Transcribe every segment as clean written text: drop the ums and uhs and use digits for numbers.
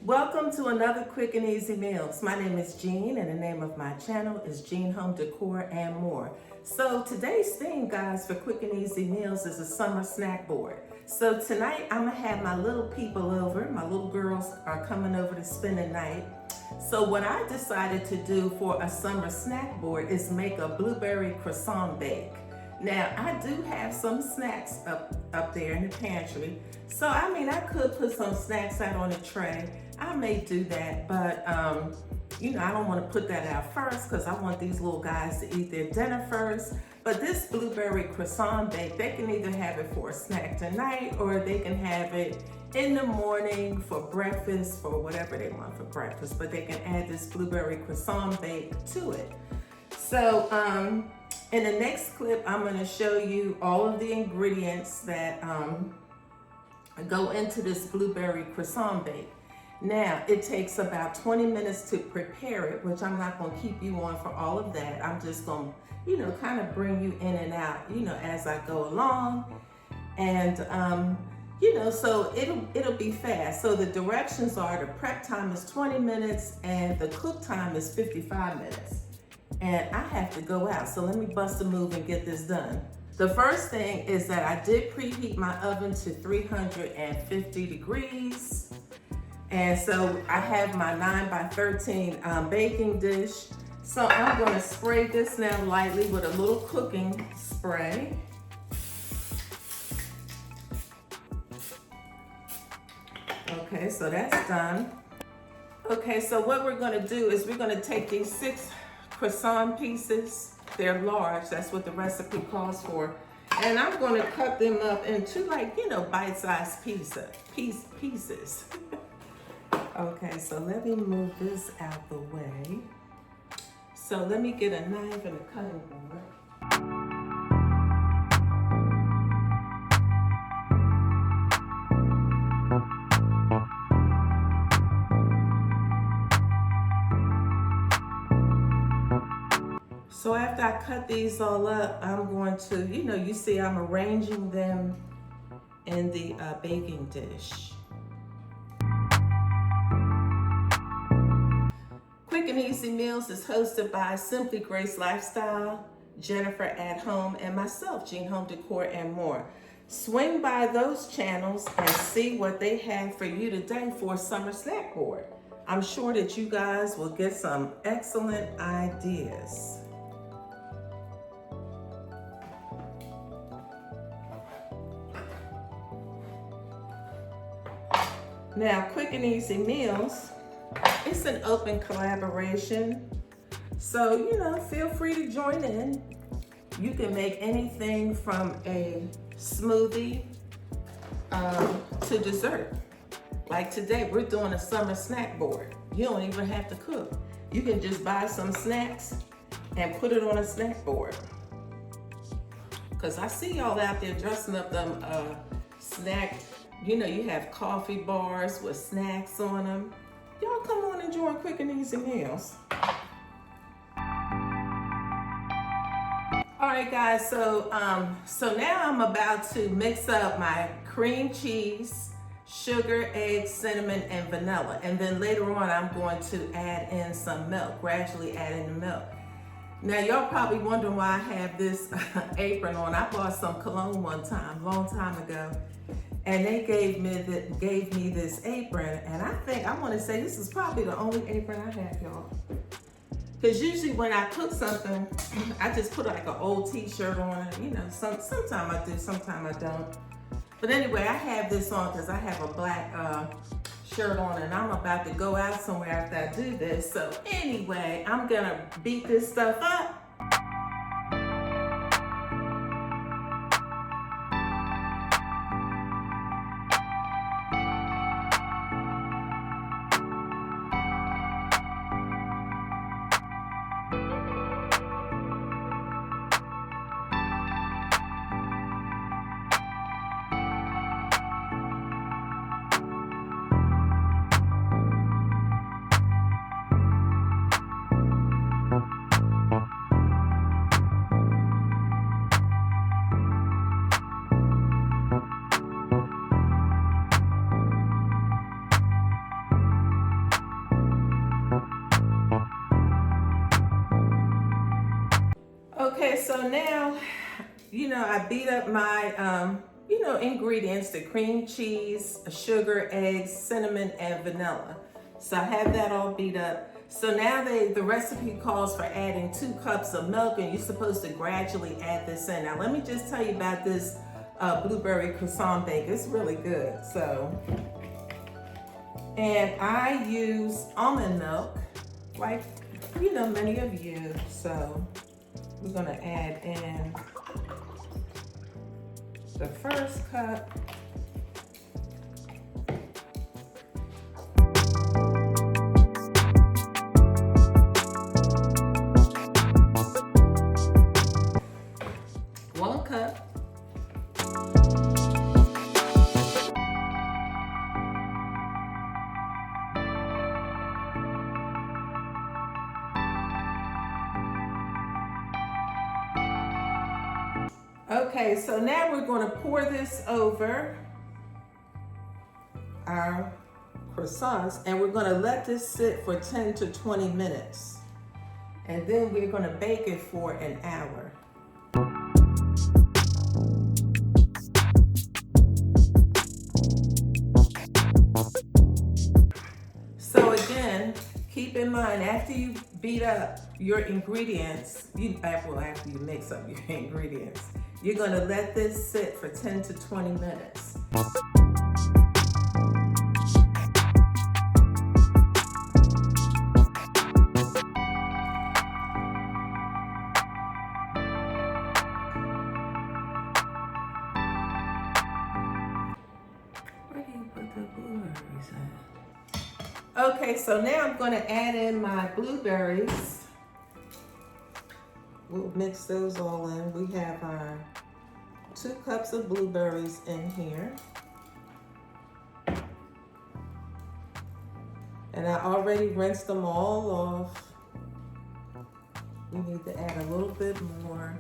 Welcome to another Quick and Easy Meals. My name is Jean and the name of my channel is Jean Home Decor and More. So today's theme, guys, for Quick and Easy Meals is a summer snack board. So tonight I'm gonna have my little people over. My little girls are coming over to spend the night. So what I decided to do for a summer snack board is make a blueberry croissant bake. Now, I do have some snacks up there in the pantry. So, I could put some snacks out on a tray. I may do that, but, I don't want to put that out first because I want these little guys to eat their dinner first. But this blueberry croissant bake, they can either have it for a snack tonight or they can have it in the morning for breakfast, for whatever they want for breakfast. But they can add this blueberry croissant bake to it. So, in the next clip, I'm going to show you all of the ingredients that go into this blueberry croissant bake. Now, it takes about 20 minutes to prepare it, which I'm not going to keep you on for all of that. I'm just going to, kind of bring you in and out, as I go along. And, so it'll be fast. So the directions are the prep time is 20 minutes and the cook time is 55 minutes. And I have to go out, so let me bust a move and get this done. The first thing is that I did preheat my oven to 350 degrees. And so I have my 9x13 baking dish. So I'm gonna spray this now lightly with a little cooking spray. Okay, so that's done. Okay, so what we're gonna do is we're gonna take these 6 croissant pieces. They're large, that's what the recipe calls for. And I'm gonna cut them up into bite-sized pieces. Okay, so let me move this out the way. So let me get a knife and a cutting board. So after I cut these all up, I'm going to, you see I'm arranging them in the baking dish. Quick and Easy Meals is hosted by Simply Grace Lifestyle, Jennifer at Home, and myself, Jean Home Decor and More. Swing by those channels and see what they have for you today for a summer snack board. I'm sure that you guys will get some excellent ideas. Now, Quick and Easy Meals, it's an open collaboration. So, feel free to join in. You can make anything from a smoothie to dessert. Like today, we're doing a summer snack board. You don't even have to cook. You can just buy some snacks and put it on a snack board. Because I see y'all out there dressing up them snack. You have coffee bars with snacks on them. Y'all come on and join Quick and Easy Meals. All right, guys, so now I'm about to mix up my cream cheese, sugar, eggs, cinnamon, and vanilla. And then later on, I'm going to add in some milk, gradually add in the milk. Now, y'all probably wondering why I have this apron on. I bought some cologne one time, long time ago. And they gave me this apron, and I want to say this is probably the only apron I have, y'all. Because usually when I cook something, I just put like an old t-shirt on it. Sometimes I do, sometimes I don't. But anyway, I have this on because I have a black shirt on, and I'm about to go out somewhere after I do this. So anyway, I'm gonna beat this stuff up. Okay, so now, I beat up my, ingredients, the cream cheese, sugar, eggs, cinnamon, and vanilla. So I have that all beat up. So now the recipe calls for adding 2 cups of milk, and you're supposed to gradually add this in. Now let me just tell you about this blueberry croissant bake. It's really good. And I use almond milk, like many of you. So we're gonna add in the first cup. One cup. Okay, so now we're going to pour this over our croissants, and we're going to let this sit for 10 to 20 minutes. And then we're going to bake it for an hour. So again, keep in mind, after you beat up your ingredients, after you mix up your ingredients, you're going to let this sit for 10 to 20 minutes. Where do you put the blueberries at? Okay, so now I'm going to add in my blueberries. We'll mix those all in. We have our 2 cups of blueberries in here. And I already rinsed them all off. We need to add a little bit more.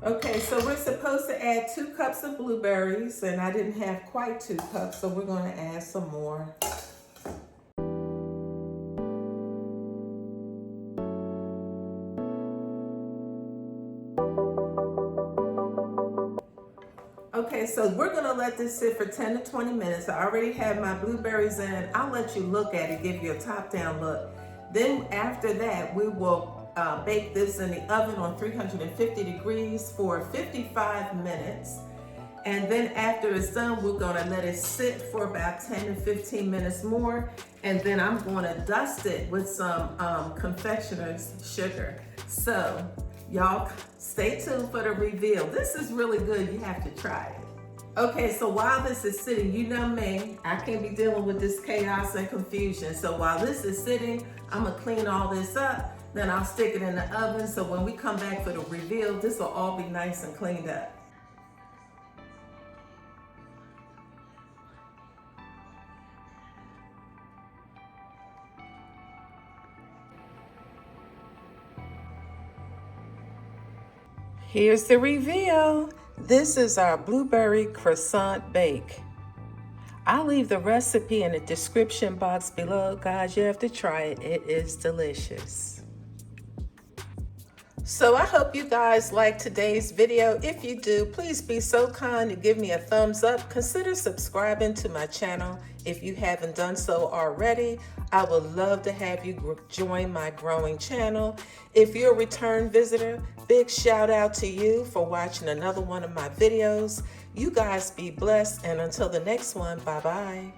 Okay, so we're supposed to add 2 cups of blueberries, and I didn't have quite 2 cups, so we're going to add some more. Okay, so we're going to let this sit for 10 to 20 minutes. I already have my blueberries in. I'll let you look at it, give you a top-down look. Then after that, we will bake this in the oven on 350 degrees for 55 minutes. And then after it's done, we're gonna let it sit for about 10 to 15 minutes more. And then I'm gonna dust it with some confectioner's sugar. So y'all stay tuned for the reveal. This is really good, you have to try it. Okay, so while this is sitting, you know me, I can't be dealing with this chaos and confusion. So while this is sitting, I'm gonna clean all this up, then I'll stick it in the oven. So when we come back for the reveal, this will all be nice and cleaned up. Here's the reveal. This is our blueberry croissant bake. I'll leave the recipe in the description box below. Guys, you have to try it. It is delicious. So I hope you guys liked today's video. If you do, please be so kind to give me a thumbs up. Consider subscribing to my channel if you haven't done so already. I would love to have you join my growing channel. If you're a return visitor, big shout out to you for watching another one of my videos. You guys be blessed, and until the next one, bye-bye.